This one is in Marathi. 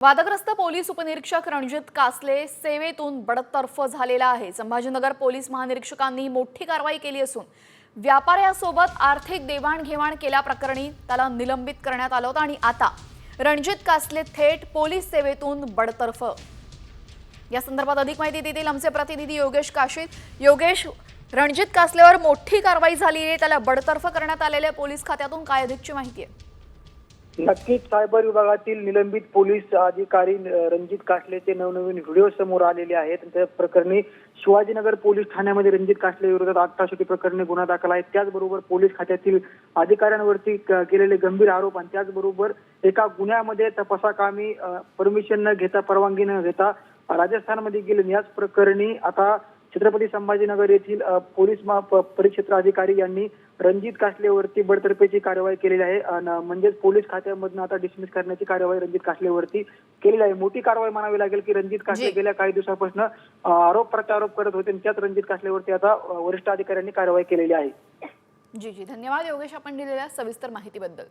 वादग्रस्त पोलीस उपनिरीक्षक रणजित कासले सेवेतून बडतर्फ झालेला आहे। संभाजीनगर पोलीस महानिरीक्षकांनी मोठी कारवाई केली असून व्यापाऱ्यासोबत आर्थिक देवाणघेवाण केल्याप्रकरणी त्याला निलंबित करण्यात आलं होतं आणि आता रणजित कासले थेट पोलीस सेवेतून बडतर्फ। या संदर्भात अधिक माहिती देतील आमचे प्रतिनिधी योगेश काशीद। योगेश, रणजित कासलेवर मोठी कारवाई झाली आहे, त्याला बडतर्फ करण्यात आलेल्या पोलीस खात्यातून काय अधिकची माहिती आहे? नक्कीच सायबर विभागातील निलंबित पोलीस अधिकारी रणजित कासलेचे नवनवीन व्हिडिओ समोर आलेले आहेत। त्या प्रकरणी शिवाजीनगर पोलीस ठाण्यामध्ये रणजित कासले विरोधात अट्टाशेती प्रकरणी गुन्हा दाखल आहे। त्याचबरोबर पोलीस खात्यातील अधिकाऱ्यांवरती केलेले गंभीर आरोप आणि त्याचबरोबर एका गुन्ह्यामध्ये तपासाकामी परमिशन न घेता, परवानगी न घेता राजस्थानमध्ये गेले। याच प्रकरणी आता छत्रपती संभाजीनगर येथील पोलीस परिक्षेत्र अधिकारी यांनी रणजित कासलेवरती बडतर्फीची कारवाई केलेली आहे। म्हणजेच पोलीस खात्यामधून आता डिसमिस करण्याची कारवाई रणजित कासलेवरती केलेली आहे। मोठी कारवाई म्हणावी लागेल की रणजित कासले गेल्या काही दिवसांपासून आरोप प्रत्यारोप करत होते आणि त्यात रणजित कासलेवरती आता वरिष्ठ अधिकाऱ्यांनी कारवाई केलेली आहे। जी धन्यवाद योगेश, आपण दिलेल्या सविस्तर माहितीबद्दल।